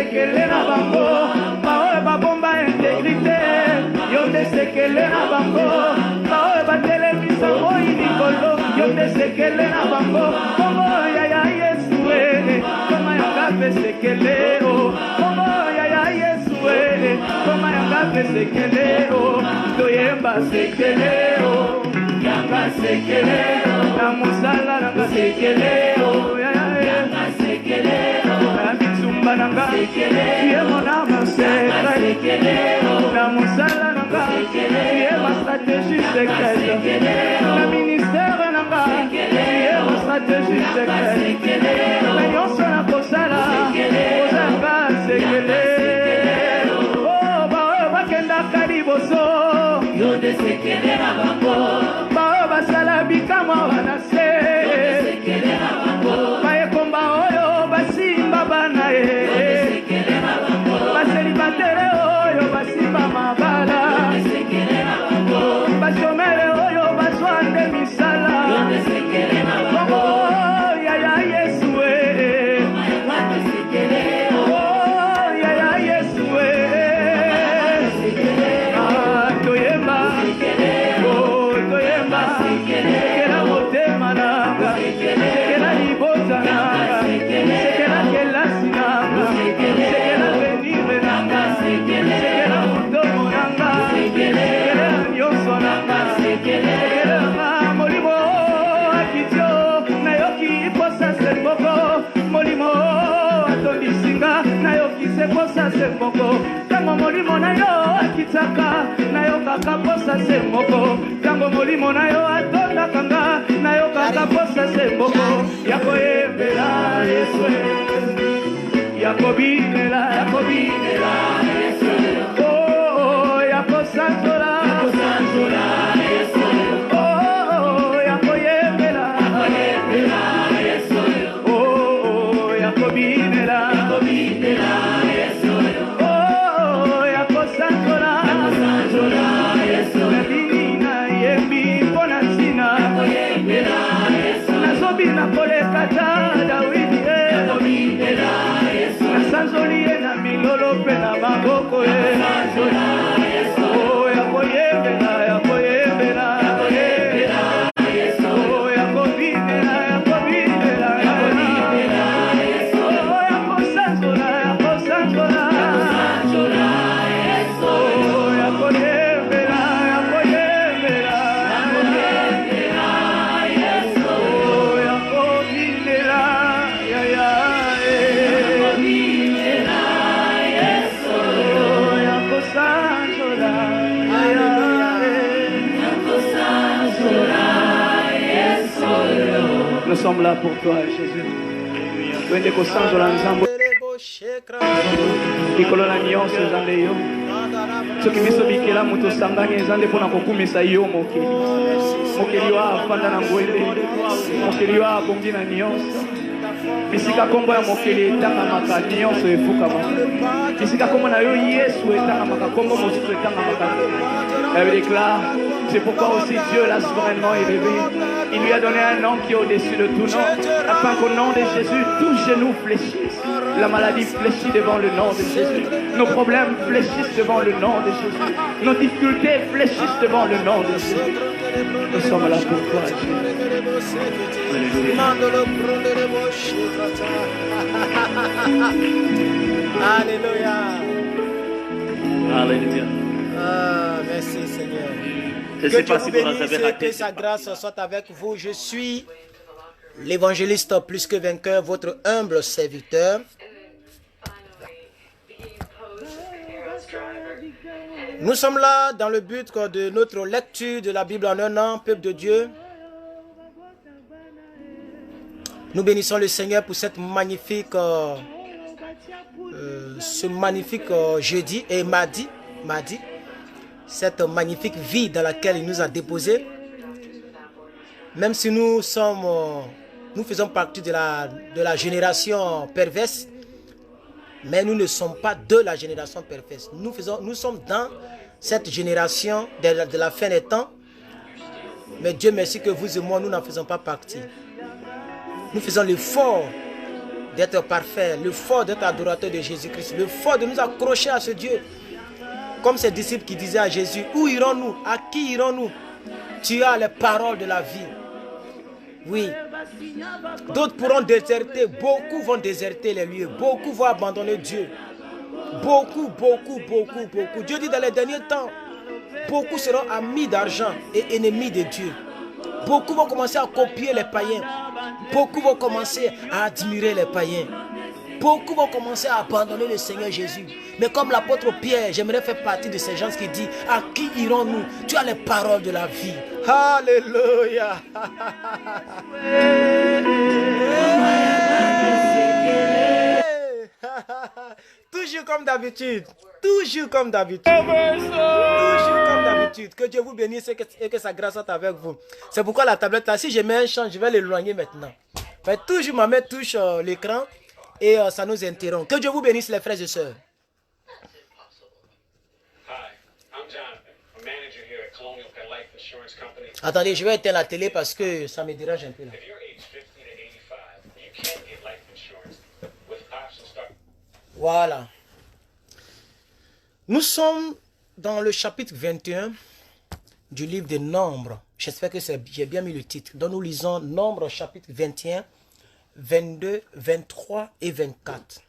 sekele na bango baoyo babomba intégrité yo nde sekele na bango baoyo batelemisa moi likolo yo nde sekele na bango kombo yaya Yesu koma yanga pe sekele o kombo yaya Yesu koma yanga pe sekele o toyemba sekele o yanga sekele o na musala nanga sekele o yanga sekele o na bitsumba nanga sekele ye mona maseka sekele o na musala nanga sekele ye ma stratégie secrète na ministère nanga ye ma stratégie secrète na nyonso na kosala kozanga sekele oh baoyo bakendaka liboso yo nde sekele na bango baoyo basala bikamwa wana se sekele na bango bayekomba oyo basimba bana ye sekele na bango baselibatere oyo basimba mabala sekele na bango bashomere oyo bazwande misala sekele na bango yaya Yesu posa semboko tango molimo na yo akitaka na yo kaka posa semboko tango molimo na yo atondaka nga na yo kaka posa semboko yakoyembela Yesu yakobinela Yesu oh yakosanzola Yesu oh yakoyembela Yesu oh yakobinela na kolekata Dawidi nasanzoli ye na milolo mpe na maboko ye oh yakoyembela oh yakobinela oh yakosanzola oh yakoyembela Nous sommes là pour toi, Jésus. Wende kosanzola nzambo likolo na nyonso ezande yo soki biso bikela moto osangani ezande mpona kokumisa yo mokeli wa afanda na ngwele mokeli wa abongi na nyonso bisika kombo ya mokeli etangamaka nyonso efukamaka bisika kombo na yo Yesu etangamaka kombo mosusu etangamaka elle déclare c'est pourquoi aussi Dieu l'a souverainement élevé. Il lui a donné un nom qui est au-dessus de tout nom, afin qu'au nom de Jésus, tous genoux fléchissent. La maladie fléchit devant le nom de Jésus. Nos problèmes fléchissent devant le nom de Jésus. Nos difficultés fléchissent devant le nom de Jésus. Nous sommes là pour toi, Jésus. Alléluia. Alléluia. Ah, merci Seigneur. Je ne sais pas si vous en avez raté. Que sa grâce soit avec vous. Je suis l'évangéliste plus que vainqueur, votre humble serviteur. Nous sommes là dans le but de notre lecture de la Bible en un an, peuple de Dieu. Nous bénissons le Seigneur pour cette magnifique, ce magnifique jeudi et mardi, cette magnifique vie dans laquelle il nous a déposés. Même si nous faisons partie de la génération perverse, mais nous ne sommes pas de la génération perverse. Nous sommes dans cette génération de la fin des temps. Mais Dieu merci que vous et moi, nous n'en faisons pas partie. Nous faisons l'effort d'être parfait, le fort d'être adorateur de Jésus-Christ, le fort de nous accrocher à ce Dieu. Comme ces disciples qui disaient à Jésus, où irons-nous? À qui irons-nous? Tu as les paroles de la vie. Oui. D'autres pourront déserter, beaucoup vont déserter les lieux, beaucoup vont abandonner Dieu. Beaucoup. Dieu dit dans les derniers temps, beaucoup seront amis d'argent et ennemis de Dieu. Beaucoup vont commencer à copier les païens. Beaucoup vont commencer à admirer les païens. Beaucoup vont commencer à abandonner le Seigneur Jésus. Mais comme l'apôtre Pierre, j'aimerais faire partie de ces gens qui disent, à qui irons-nous? Tu as les paroles de la vie. Alléluia. Toujours comme d'habitude. Toujours comme d'habitude. Toujours comme d'habitude. Que Dieu vous bénisse et que sa grâce soit avec vous. C'est pourquoi la tablette là, si je mets un chant, je vais l'éloigner maintenant. Fait toujours ma main touche l'écran et ça nous interrompt. Que Dieu vous bénisse les frères et sœurs. Attendez, je vais éteindre la télé parce que ça me dérange un peu là. Voilà. Nous sommes dans le chapitre 21 du livre des Nombres. J'espère que j'ai bien mis le titre. Donc nous lisons Nombres chapitre 21, 22, 23 et 24.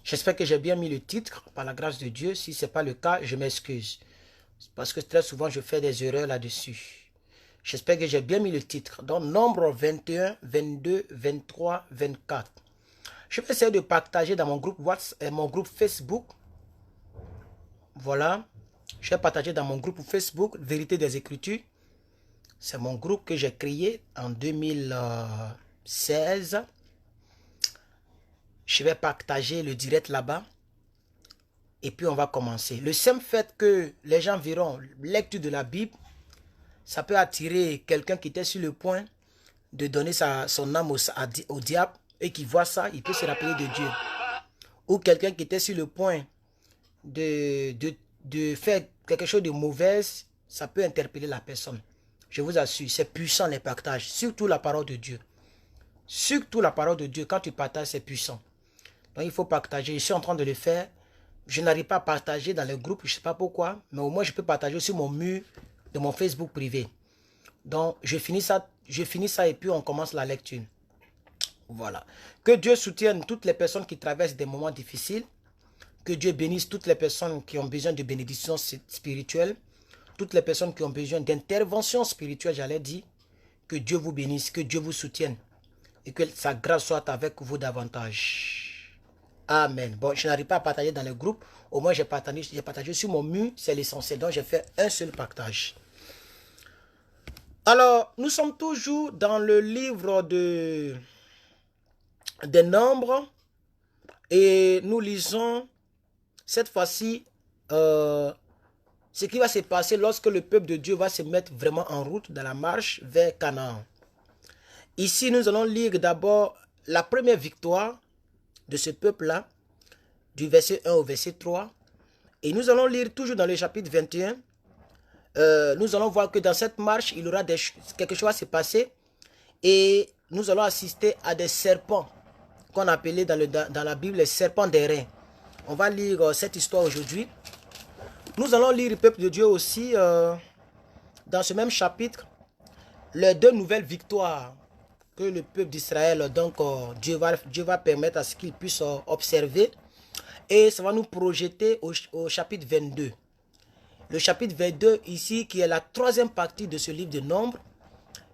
J'espère que j'ai bien mis le titre par la grâce de Dieu. Si ce n'est pas le cas, je m'excuse. Parce que très souvent je fais des erreurs là-dessus. J'espère que j'ai bien mis le titre. Donc Nombres 21, 22, 23, 24. Je vais essayer de partager dans mon groupe WhatsApp, mon groupe Facebook. Voilà. Je vais partager dans mon groupe Facebook, Vérité des Écritures. C'est mon groupe que j'ai créé en 2016. Je vais partager le direct là-bas. Et puis on va commencer. Le simple fait que les gens verront lecture de la Bible, ça peut attirer quelqu'un qui était sur le point de donner son âme au diable. Et qui voit ça, il peut se rappeler de Dieu. Ou quelqu'un qui était sur le point de faire quelque chose de mauvais, ça peut interpeller la personne. Je vous assure, c'est puissant les partages. Surtout la parole de Dieu. Surtout la parole de Dieu. Quand tu partages, c'est puissant. Donc il faut partager. Je suis en train de le faire. Je n'arrive pas à partager dans les groupes, je ne sais pas pourquoi. Mais au moins, je peux partager sur mon mur de mon Facebook privé. Donc je finis ça et puis on commence la lecture. Voilà. Que Dieu soutienne toutes les personnes qui traversent des moments difficiles. Que Dieu bénisse toutes les personnes qui ont besoin de bénédictions spirituelles. Toutes les personnes qui ont besoin d'intervention spirituelle, j'allais dire. Que Dieu vous bénisse, que Dieu vous soutienne. Et que sa grâce soit avec vous davantage. Amen. Bon, je n'arrive pas à partager dans le groupe. Au moins, j'ai partagé sur mon mur. C'est l'essentiel. Donc, j'ai fait un seul partage. Alors, nous sommes toujours dans le livre des Nombres et nous lisons cette fois-ci ce qui va se passer lorsque le peuple de Dieu va se mettre vraiment en route dans la marche vers Canaan. Ici, nous allons lire d'abord la première victoire de ce peuple-là, du verset 1 au verset 3. Et nous allons lire toujours dans le chapitre 21. Nous allons voir que dans cette marche, il y aura quelque chose à se passer et nous allons assister à des serpents qu'on appelait dans la Bible les serpents des reins. On va lire cette histoire aujourd'hui. Nous allons lire le peuple de Dieu aussi dans ce même chapitre, les deux nouvelles victoires que le peuple d'Israël, donc Dieu va permettre à ce qu'il puisse observer. Et ça va nous projeter au chapitre 22. Le chapitre 22 ici, qui est la troisième partie de ce livre de Nombres,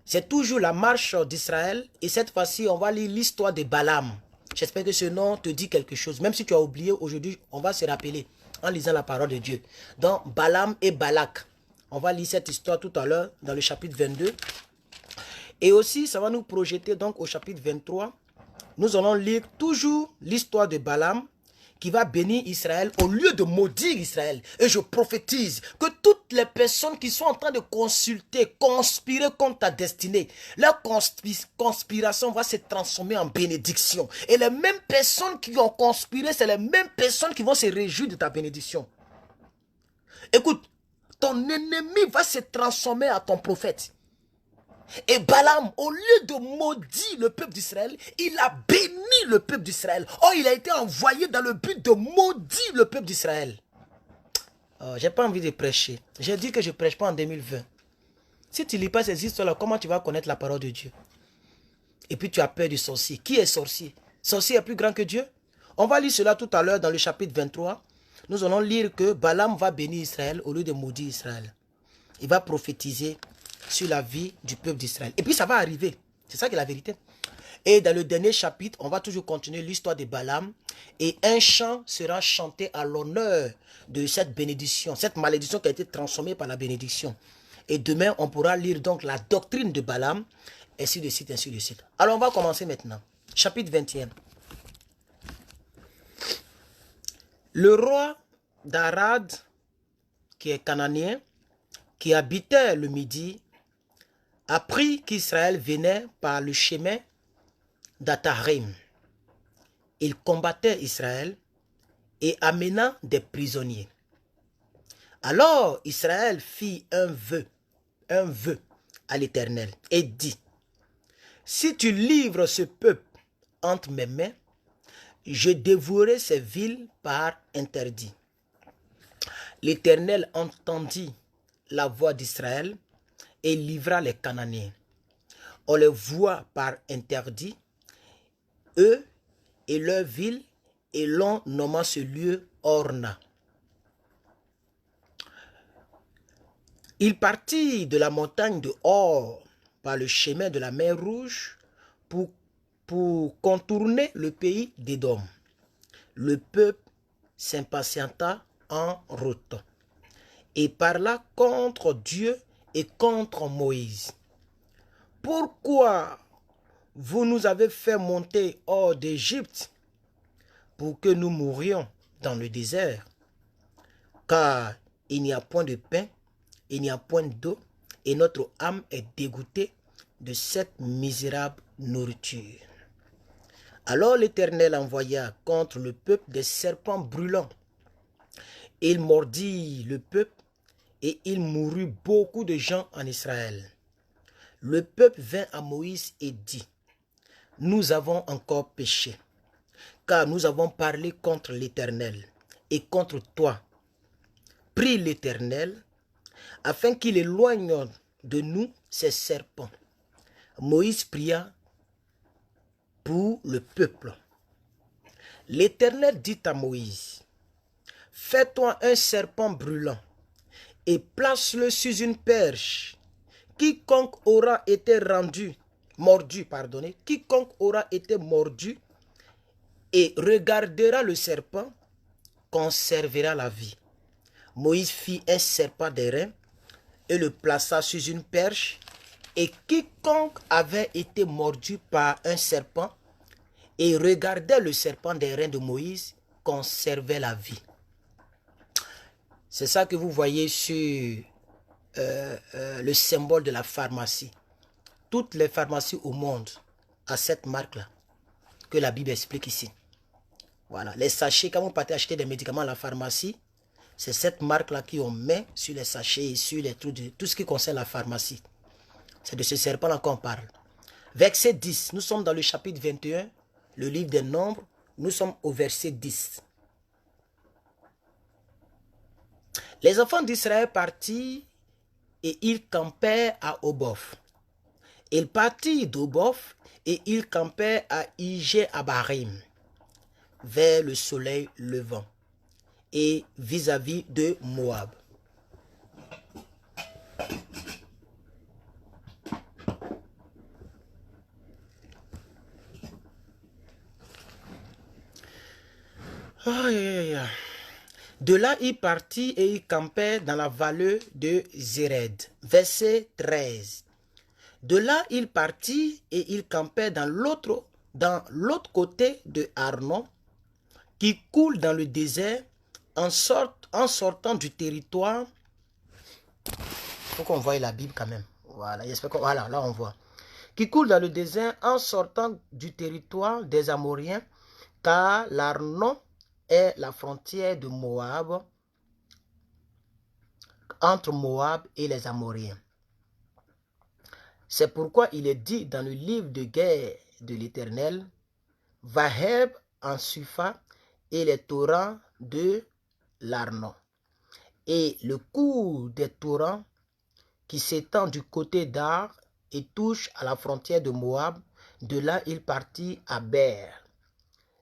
c'est toujours la marche d'Israël. Et cette fois-ci, on va lire l'histoire de Balaam. J'espère que ce nom te dit quelque chose. Même si tu as oublié, aujourd'hui, on va se rappeler en lisant la parole de Dieu. Donc, Balaam et Balak. On va lire cette histoire tout à l'heure dans le chapitre 22. Et aussi, ça va nous projeter donc au chapitre 23. Nous allons lire toujours l'histoire de Balaam qui va bénir Israël au lieu de maudire Israël. Et je prophétise que toutes les personnes qui sont en train de conspirer contre ta destinée, leur conspiration va se transformer en bénédiction. Et les mêmes personnes qui ont conspiré, c'est les mêmes personnes qui vont se réjouir de ta bénédiction. Écoute, ton ennemi va se transformer en ton prophète. Et Balaam, au lieu de maudire le peuple d'Israël, il a béni le peuple d'Israël. Oh, il a été envoyé dans le but de maudire le peuple d'Israël. Oh, j'ai pas envie de prêcher. J'ai dit que je ne prêche pas en 2020. Si tu ne lis pas ces histoires-là, comment tu vas connaître la parole de Dieu? Et puis tu as peur du sorcier. Qui est sorcier? Sorcier est plus grand que Dieu? On va lire cela tout à l'heure dans le chapitre 23. Nous allons lire que Balaam va bénir Israël au lieu de maudire Israël. Il va prophétiser sur la vie du peuple d'Israël. Et puis ça va arriver. C'est ça qui est la vérité. Et dans le dernier chapitre, on va toujours continuer l'histoire de Balaam. Et un chant sera chanté à l'honneur de cette bénédiction. Cette malédiction qui a été transformée par la bénédiction. Et demain, on pourra lire donc la doctrine de Balaam. Ainsi de suite, ainsi de suite. Alors on va commencer maintenant. Chapitre 21. Le roi d'Arad, qui est cananéen, qui habitait le Midi, apprit qu'Israël venait par le chemin d'Atarim. Il combattait Israël et amena des prisonniers. Alors Israël fit un vœu à l'Éternel et dit, si tu livres ce peuple entre mes mains, je dévouerai ces villes par interdit. L'Éternel entendit la voix d'Israël et livra les Cananéens. On les voit par interdit, eux et leurs villes, et l'on nomma ce lieu Orna. Il partit de la montagne de Or par le chemin de la mer Rouge pour contourner le pays d'Édom. Le peuple s'impatienta en route et parla contre Dieu et contre Moïse. Pourquoi vous nous avez fait monter hors d'Égypte pour que nous mourions dans le désert? Car il n'y a point de pain, il n'y a point d'eau, et notre âme est dégoûtée de cette misérable nourriture. Alors l'Éternel envoya contre le peuple des serpents brûlants. Il mordit le peuple et il mourut beaucoup de gens en Israël. Le peuple vint à Moïse et dit, nous avons encore péché, car nous avons parlé contre l'Éternel et contre toi. Prie l'Éternel afin qu'il éloigne de nous ces serpents. Moïse pria pour le peuple. L'Éternel dit à Moïse, fais-toi un serpent brûlant et place-le sur une perche. Quiconque aura été quiconque aura été mordu et regardera le serpent, conservera la vie. Moïse fit un serpent d'airain et le plaça sur une perche, et quiconque avait été mordu par un serpent et regardait le serpent d'airain de Moïse, conservait la vie. C'est ça que vous voyez sur le symbole de la pharmacie. Toutes les pharmacies au monde ont cette marque-là, que la Bible explique ici. Voilà, les sachets, quand vous partez acheter des médicaments à la pharmacie, c'est cette marque-là qu'on met sur les sachets et sur les trucs de tout ce qui concerne la pharmacie. C'est de ce serpent-là qu'on parle. Verset 10, nous sommes dans le chapitre 21, le livre des Nombres, nous sommes au verset 10. Les enfants d'Israël partirent et ils campèrent à Obof. Ils partirent d'Obof et ils campèrent à Ijé-Abarim, vers le soleil levant et vis-à-vis de Moab. De là, il partit et il campait dans la vallée de Zéred. Verset 13. De là, il partit et il campait dans l'autre côté de Arnon, qui coule dans le désert, en sortant du territoire. Il faut qu'on voie la Bible quand même. Voilà, voilà, là on voit. Qui coule dans le désert en sortant du territoire des Amoriens, car l'Arnon est la frontière de Moab, entre Moab et les Amoriens. C'est pourquoi il est dit dans le livre de guerre de l'Éternel, Vaheb en Sufa et les torrents de l'Arnon. Et le cours des torrents qui s'étend du côté d'Ar et touche à la frontière de Moab, de là il partit à Ber.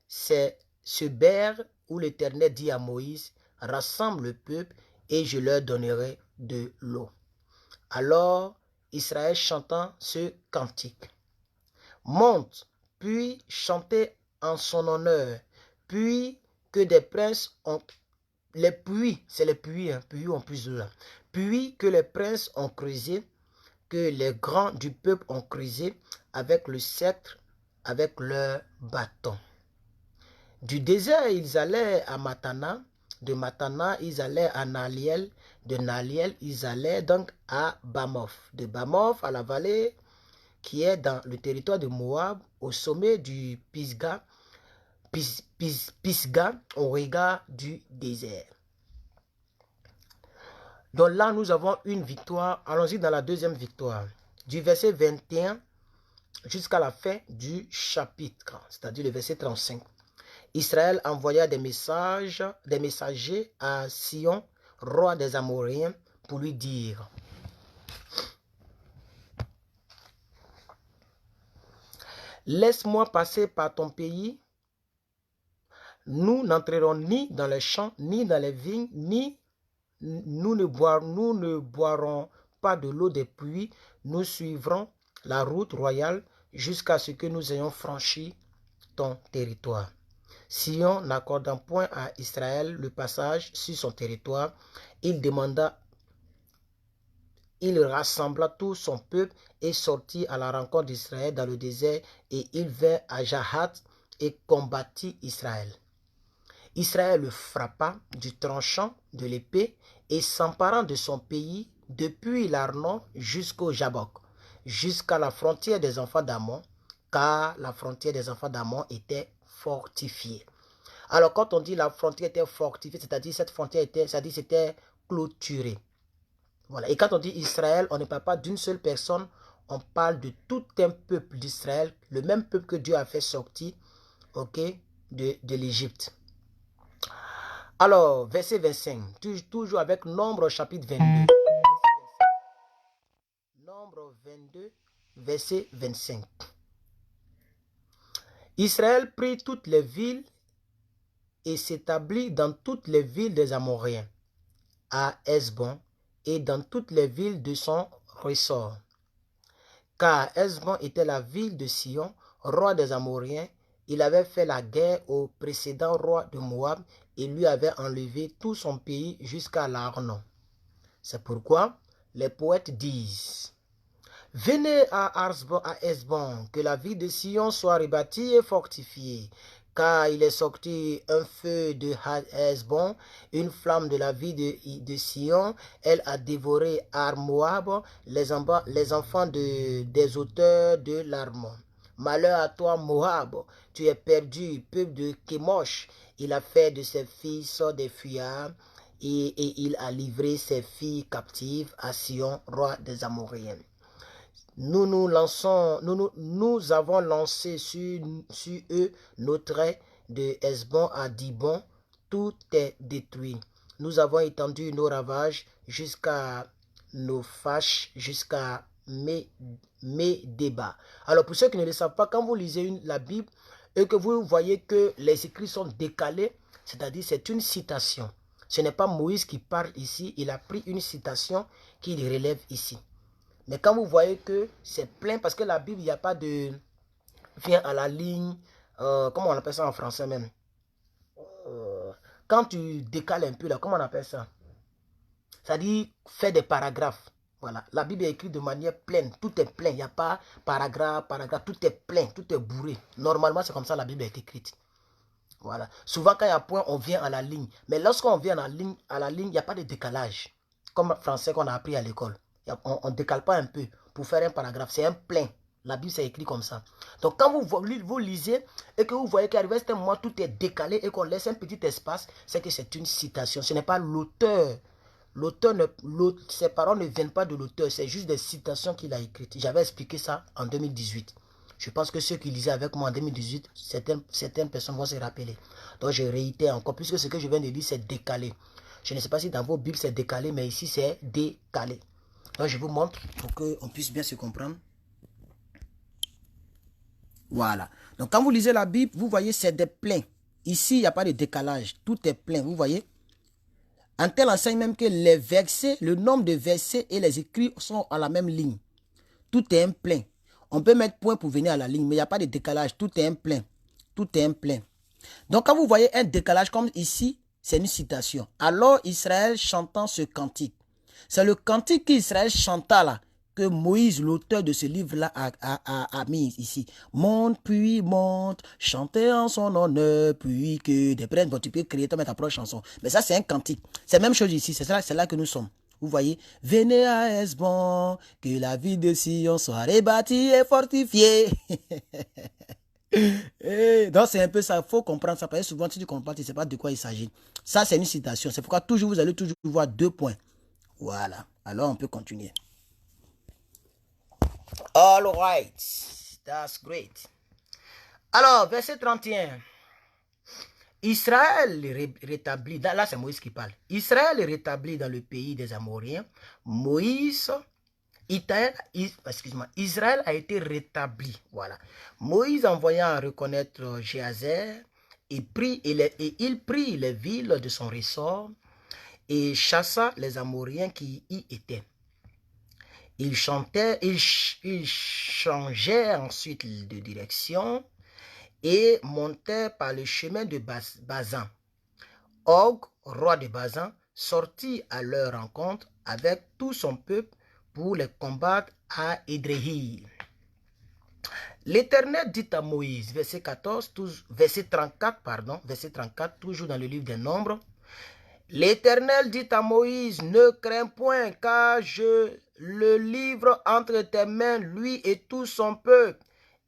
C'est ce Ber où l'Éternel dit à Moïse, rassemble le peuple et je leur donnerai de l'eau. Alors Israël chantant ce cantique. Monte, puis chantez en son honneur, puis que des princes ont les puits, c'est les puits, puits en plusieurs, puis que les princes ont creusé, que les grands du peuple ont creusé avec le sceptre, avec leur bâton. Du désert, ils allaient à Matana, de Matana, ils allaient à Naliel, de Naliel, ils allaient donc à Bamoth, de Bamoth à la vallée qui est dans le territoire de Moab, au sommet du Pisga, au regard du désert. Donc là, nous avons une victoire. Allons-y dans la deuxième victoire. Du verset 21 jusqu'à la fin du chapitre, c'est-à-dire le verset 35. Israël envoya des messagers à Sion, roi des Amoréens, pour lui dire: laisse-moi passer par ton pays. Nous n'entrerons ni dans les champs, ni dans les vignes, ni nous ne boirons pas de l'eau des puits. Nous suivrons la route royale jusqu'à ce que nous ayons franchi ton territoire. Sion n'accordant point à Israël le passage sur son territoire, il rassembla tout son peuple et sortit à la rencontre d'Israël dans le désert, et il vint à Jahath et combattit Israël. Israël le frappa du tranchant de l'épée et s'emparant de son pays depuis l'Arnon jusqu'au Jabok, jusqu'à la frontière des enfants d'Ammon, car la frontière des enfants d'Ammon était fortifiée. Alors quand on dit la frontière était fortifiée, c'est-à-dire cette frontière c'était clôturée. Voilà. Et quand on dit Israël, on ne parle pas d'une seule personne, on parle de tout un peuple d'Israël, le même peuple que Dieu a fait sortir, de l'Égypte. Alors, verset 25, toujours avec Nombre chapitre 22. Nombre 22, verset 25. Israël prit toutes les villes et s'établit dans toutes les villes des Amoréens, à Hesbon et dans toutes les villes de son ressort. Car Hesbon était la ville de Sion, roi des Amoréens. Il avait fait la guerre au précédent roi de Moab et lui avait enlevé tout son pays jusqu'à l'Arnon. C'est pourquoi les poètes disent: venez à Hesbon, que la ville de Sion soit rebâtie et fortifiée. Car il est sorti un feu de Hesbon, une flamme de la ville de Sion. Elle a dévoré Ar-Moab, les enfants des auteurs de l'Armon. Malheur à toi, Moab, tu es perdu, peuple de Kémosh. Il a fait de ses fils des fuyards et il a livré ses filles captives à Sion, roi des Amoréens. Nous avons lancé sur eux nos traits de Hesbon à Dibon, tout est détruit. Nous avons étendu nos ravages jusqu'à nos fâches, jusqu'à mes débats. Alors pour ceux qui ne le savent pas, quand vous lisez la Bible et que vous voyez que les écrits sont décalés, c'est-à-dire c'est une citation. Ce n'est pas Moïse qui parle ici, il a pris une citation qu'il relève ici. Mais quand vous voyez que c'est plein, parce que la Bible, il n'y a pas de vient à la ligne, comment on appelle ça en français même, quand tu décales un peu là, comment on appelle ça? C'est-à-dire faire des paragraphes. Voilà, la Bible est écrite de manière pleine, tout est plein, il n'y a pas paragraphe, tout est plein, tout est bourré. Normalement, c'est comme ça la Bible est écrite. Voilà, souvent quand il y a point, on vient à la ligne. Mais lorsqu'on vient à la ligne, il n'y a pas de décalage. Comme le français qu'on a appris à l'école. On ne décale pas un peu pour faire un paragraphe, c'est un plein. La Bible, c'est écrit comme ça. Donc, quand vous lisez et que vous voyez qu'à un moment, tout est décalé et qu'on laisse un petit espace, c'est que c'est une citation. Ce n'est pas l'auteur Ses paroles ne viennent pas de l'auteur, c'est juste des citations qu'il a écrites. J'avais expliqué ça en 2018. Je pense que ceux qui lisaient avec moi en 2018, certaines personnes vont se rappeler. Donc je réitère encore, puisque ce que je viens de dire, c'est décalé. Je ne sais pas si dans vos Bibles c'est décalé, mais ici c'est décalé. Donc je vous montre pour qu'on puisse bien se comprendre. Voilà. Donc quand vous lisez la Bible, vous voyez c'est des pleins. Ici, il n'y a pas de décalage. Tout est plein, vous voyez. En tel enseigne même que les versets, le nombre de versets et les écrits sont à la même ligne. Tout est un plein. On peut mettre point pour venir à la ligne, mais il n'y a pas de décalage. Tout est un plein. Tout est un plein. Donc, quand vous voyez un décalage comme ici, c'est une citation. Alors, Israël chantant ce cantique. C'est le cantique qu'Israël chanta là, que Moïse, l'auteur de ce livre-là, a mis ici. Monte, puis monte, chantez en son honneur, puis que des prêtres, bon, tu peux créer ta propre chanson. Mais ça, c'est un cantique. C'est la même chose ici, c'est là que nous sommes. Vous voyez, venez à Hesbon, que la ville de Sion soit rebâtie et fortifiée. Donc c'est un peu ça, il faut comprendre ça, parce que souvent si tu comprends, tu ne sais pas de quoi il s'agit. Ça c'est une citation, c'est pourquoi toujours vous allez toujours voir 2 points. Voilà, alors on peut continuer. All right, that's great. Alors, verset 31. Israël est rétabli, là c'est Moïse qui parle. Israël est rétabli dans le pays des Amoréens. Israël a été rétabli. Voilà. Moïse envoya reconnaître Géazer et il prit les villes de son ressort et chassa les Amoréens qui y étaient. Il changeait ensuite de direction et montait par le chemin de Bazan. Og, roi de Bazan, sortit à leur rencontre avec tout son peuple pour les combattre à Édréhi. L'Éternel dit à Moïse, verset 34, toujours dans le livre des Nombres. L'Éternel dit à Moïse, ne crains point, car je le livre entre tes mains, lui et tout son peuple,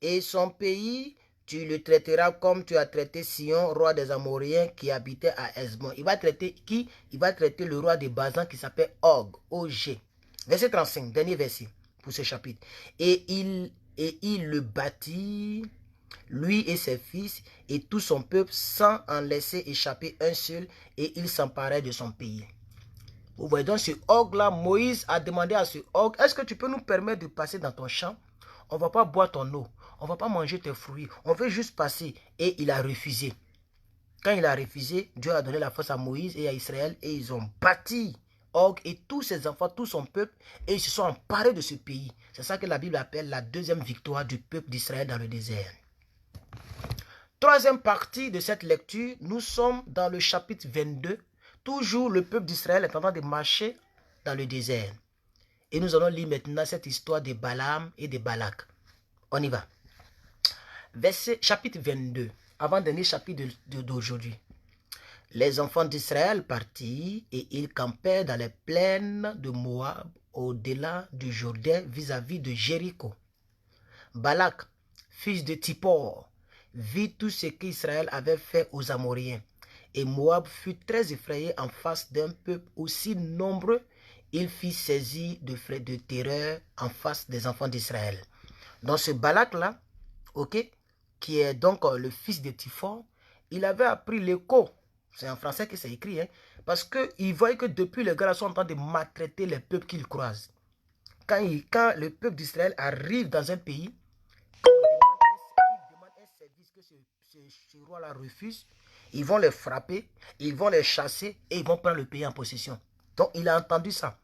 et son pays, tu le traiteras comme tu as traité Sion, roi des Amoréens, qui habitait à Hesbon. Il va traiter qui? Il va traiter le roi de Bazan qui s'appelle Og, O-G. Verset 35, dernier verset pour ce chapitre. Et il le bâtit, lui et ses fils, et tout son peuple, sans en laisser échapper un seul, et il s'emparait de son pays. Vous voyez donc ce Og-là, Moïse a demandé à ce Og, est-ce que tu peux nous permettre de passer dans ton champ? On ne va pas boire ton eau, on ne va pas manger tes fruits, on veut juste passer. Et il a refusé. Quand il a refusé, Dieu a donné la force à Moïse et à Israël, et ils ont bâti Og et tous ses enfants, tout son peuple, et ils se sont emparés de ce pays. C'est ça que la Bible appelle la deuxième victoire du peuple d'Israël dans le désert. Troisième partie de cette lecture, nous sommes dans le chapitre 22. Toujours le peuple d'Israël est en train de marcher dans le désert. Et nous allons lire maintenant cette histoire de Balaam et de Balak. On y va. Chapitre 22, avant-dernier chapitre d'aujourd'hui. Les enfants d'Israël partirent et ils campèrent dans les plaines de Moab, au-delà du Jourdain, vis-à-vis de Jéricho. Balak, fils de Tippor, vit tout ce qu'Israël avait fait aux Amoréens. Et Moab fut très effrayé en face d'un peuple aussi nombreux. Il fit saisir de terreur en face des enfants d'Israël. Donc ce Balak-là, qui est donc le fils de Tiphor, il avait appris l'écho. C'est en français que c'est écrit, parce qu'il voyait que depuis les gars sont en train de maltraiter les peuples qu'ils croisent. Quand le peuple d'Israël arrive dans un pays, quand il demande un service que ce roi-là refuse, ils vont les frapper, ils vont les chasser et ils vont prendre le pays en possession. Donc il a entendu ça.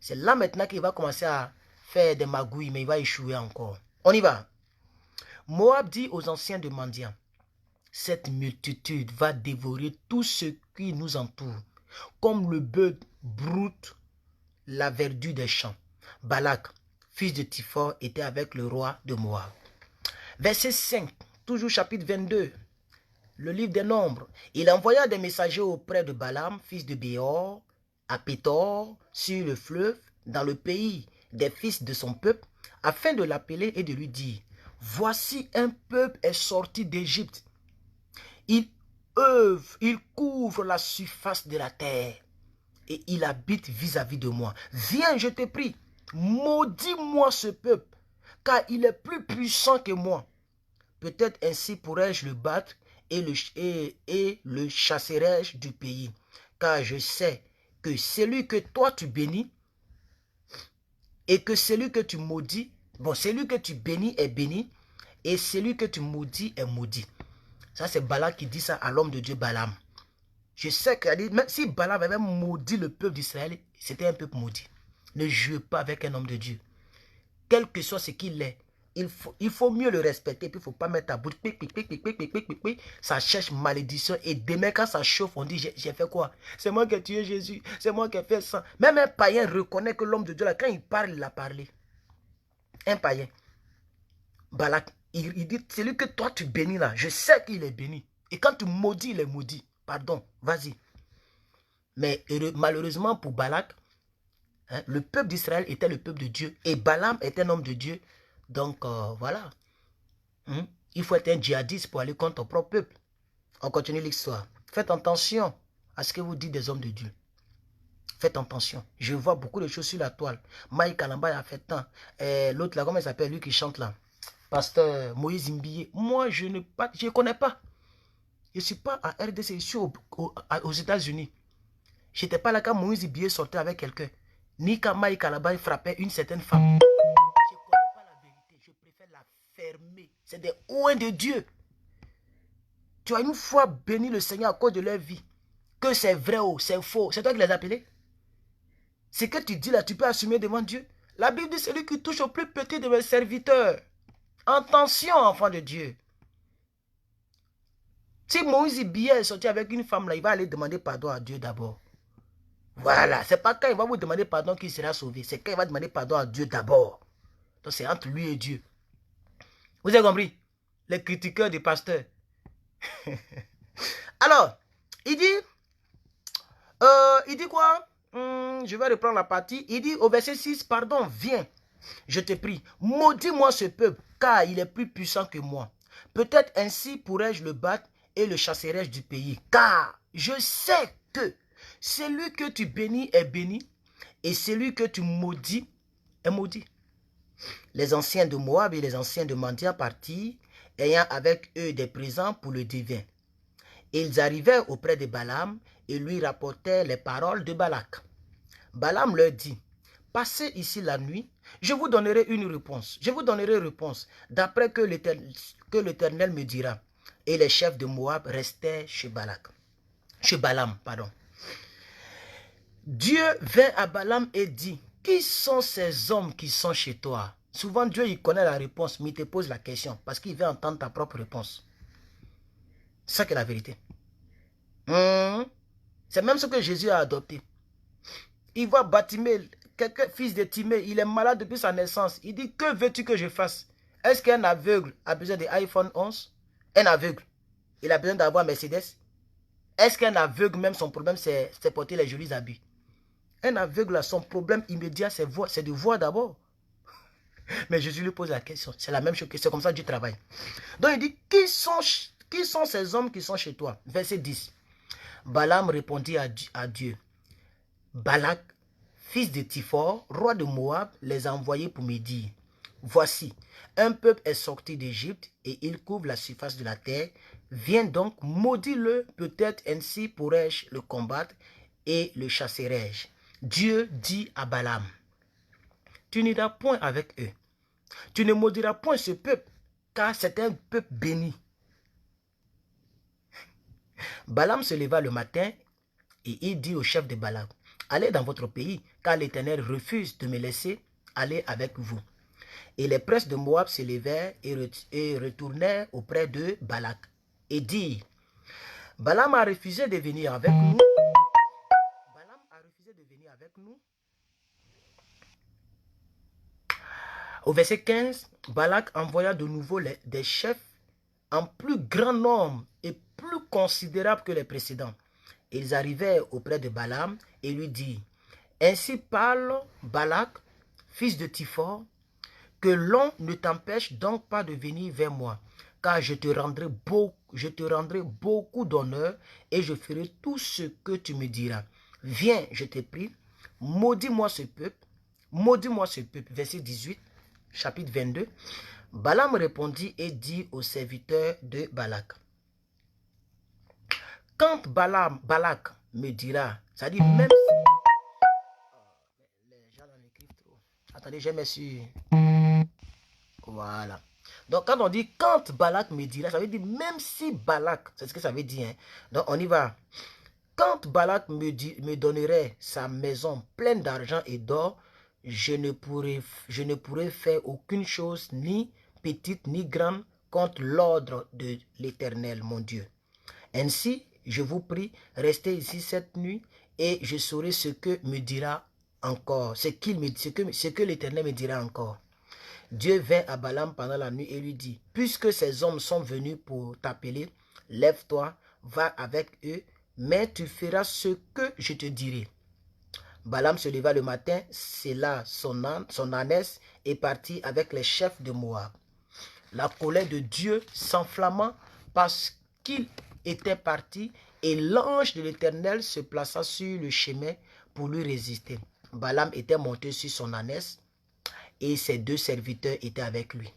C'est là maintenant qu'il va commencer à faire des magouilles, mais il va échouer encore. On y va. Moab dit aux anciens de mendiants, cette multitude va dévorer tout ce qui nous entoure, comme le bœuf broute la verdure des champs. Balak, fils de Tiphor, était avec le roi de Moab. Verset 5, toujours chapitre 22, le livre des Nombres. Il envoya des messagers auprès de Balaam, fils de Béor, à Pétor, sur le fleuve, dans le pays des fils de son peuple, afin de l'appeler et de lui dire, voici un peuple est sorti d'Égypte. Il couvre la surface de la terre. et il habite vis-à-vis de moi. Viens, je te prie, maudis-moi ce peuple, car il est plus puissant que moi. Peut-être ainsi pourrais-je le battre et le chasserai-je du pays. Car je sais que celui que toi tu bénis et que celui que tu maudis, bon, celui que tu bénis est béni et celui que tu maudis est maudit. Ça, c'est Balak qui dit ça à l'homme de Dieu Balaam. Je sais que même si Balaam avait maudit le peuple d'Israël, c'était un peuple maudit. Ne jouez pas avec un homme de Dieu. Quel que soit ce qu'il est, il faut mieux le respecter. Puis il ne faut pas mettre à bout. Ça cherche malédiction. Et demain, quand ça chauffe, on dit, j'ai fait quoi? C'est moi qui ai tué Jésus. C'est moi qui ai fait ça. Même un païen reconnaît que l'homme de Dieu, là, quand il parle, il a parlé. Un païen. Balak, il dit, celui que toi tu bénis là, je sais qu'il est béni. Et quand tu maudis, il est maudit. Pardon, vas-y. Mais malheureusement pour Balak, hein, le peuple d'Israël était le peuple de Dieu. Et Balaam est un homme de Dieu. Donc, voilà. Il faut être un djihadiste pour aller contre ton propre peuple. On continue l'histoire. Faites attention à ce que vous dites des hommes de Dieu. Faites attention. Je vois beaucoup de choses sur la toile. Mike Kalamba a fait tant. L'autre là, comment il s'appelle, lui qui chante là? Pasteur Moïse Mbiye. Moi, je ne connais pas. Je ne suis pas à RDC, je suis aux États-Unis. Je n'étais pas là quand Moïse Mbiye sortait avec quelqu'un. Ni quand Mike Kalamba frappait une certaine femme. Je ne connais pas la vérité. Je préfère la fermer. C'est des oins de Dieu. Tu as une fois béni le Seigneur à cause de leur vie. Que c'est vrai ou c'est faux. C'est toi qui les as appelés. Ce que tu dis là, tu peux assumer devant Dieu. La Bible dit celui qui touche au plus petit de mes serviteurs. Attention, enfant de Dieu. Si Moïse Mbiye est sorti avec une femme là, il va aller demander pardon à Dieu d'abord. Voilà, c'est pas quand il va vous demander pardon qu'il sera sauvé. C'est quand il va demander pardon à Dieu d'abord. Donc c'est entre lui et Dieu. Vous avez compris? Les critiqueurs des pasteurs. Alors, il dit quoi? Je vais reprendre la partie. Il dit au verset 6, pardon, viens, je te prie, maudis-moi ce peuple, car il est plus puissant que moi. Peut-être ainsi pourrais-je le battre et le chasserai-je du pays. Car je sais que celui que tu bénis est béni, et celui que tu maudis est maudit. Les anciens de Moab et les anciens de Mandia partirent, ayant avec eux des présents pour le divin. Ils arrivèrent auprès de Balaam et lui rapportèrent les paroles de Balak. Balaam leur dit, passez ici la nuit, je vous donnerai une réponse. Je vous donnerai réponse d'après que l'Éternel me dira. Et les chefs de Moab restaient chez Balaam. Dieu vint à Balaam et dit, qui sont ces hommes qui sont chez toi? Souvent Dieu il connaît la réponse, mais il te pose la question parce qu'il veut entendre ta propre réponse. C'est ça qui est la vérité. C'est même ce que Jésus a adopté. Il voit Bartimée, fils de Timée, il est malade depuis sa naissance. Il dit, que veux-tu que je fasse? Est-ce qu'un aveugle a besoin de iPhone 11? Un aveugle, il a besoin d'avoir Mercedes? Est-ce qu'un aveugle, même son problème, c'est porter les jolis habits? Un aveugle, son problème immédiat, c'est de voir d'abord. Mais Jésus lui pose la question. C'est la même chose, c'est comme ça que Dieu travaille. Donc il dit, qui sont ces hommes qui sont chez toi? Verset 10. Balaam répondit à Dieu. Balak, fils de Tiphor, roi de Moab, les a envoyés pour me dire, voici, un peuple est sorti d'Égypte et il couvre la surface de la terre. Viens donc, maudis-le, peut-être ainsi pourrais-je le combattre et le chasserai-je. Dieu dit à Balaam, tu n'iras point avec eux. Tu ne maudiras point ce peuple, car c'est un peuple béni. Balaam se leva le matin et il dit au chef de Balak, allez dans votre pays, car l'Éternel refuse de me laisser aller avec vous. Et les princes de Moab se levèrent et retournèrent auprès de Balak et dirent, Balaam a refusé de venir avec nous. Au verset 15, Balak envoya de nouveau des chefs en plus grand nombre et plus considérables que les précédents. Ils arrivèrent auprès de Balaam et lui dirent, ainsi parle Balak, fils de Tiphor, que l'on ne t'empêche donc pas de venir vers moi, car je te rendrai beaucoup d'honneur et je ferai tout ce que tu me diras. viens, je te prie, maudis-moi ce peuple, verset 18, chapitre 22. Balaam répondit et dit aux serviteurs de Balak, quand Balak me dira, ça dit même si... Les gens m'écrivent trop. Attendez, je me suis... Voilà. Donc quand on dit quand Balak me dira, ça veut dire même si Balak, c'est ce que ça veut dire. Hein? Donc on y va. Quand Balak me donnerait sa maison pleine d'argent et d'or, je ne pourrais faire aucune chose, ni petite ni grande, contre l'ordre de l'Éternel, mon Dieu. Ainsi, je vous prie, restez ici cette nuit, et je saurai ce que me dira encore, ce que l'Éternel me dira encore. Dieu vint à Balaam pendant la nuit et lui dit, puisque ces hommes sont venus pour t'appeler, lève-toi, va avec eux, mais tu feras ce que je te dirai. Balaam se leva le matin, sella son ânesse et partit avec les chefs de Moab. La colère de Dieu s'enflamma parce qu'il était parti et l'ange de l'Éternel se plaça sur le chemin pour lui résister. Balaam était monté sur son ânesse et ses 2 serviteurs étaient avec lui.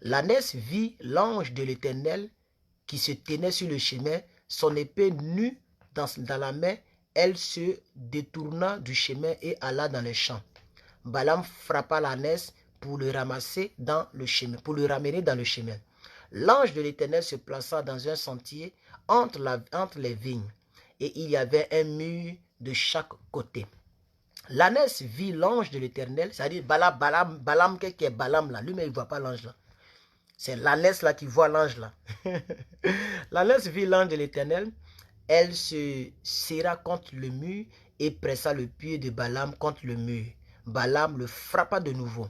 L'ânesse vit l'ange de l'Éternel qui se tenait sur le chemin, son épée nue dans la main. Elle se détourna du chemin et alla dans les champs. Balaam frappa l'ânesse pour le ramasser dans le chemin, pour le ramener dans le chemin. L'ange de l'Éternel se plaça dans un sentier entre les vignes, et il y avait un mur de chaque côté. L'ânesse vit l'ange de l'Éternel, c'est-à-dire Balaam qui est Balaam là, lui-même il ne voit pas l'ange là. C'est l'ânesse là qui voit l'ange là. L'ânesse vit l'ange de l'Éternel, elle se serra contre le mur et pressa le pied de Balaam contre le mur. Balaam le frappa de nouveau.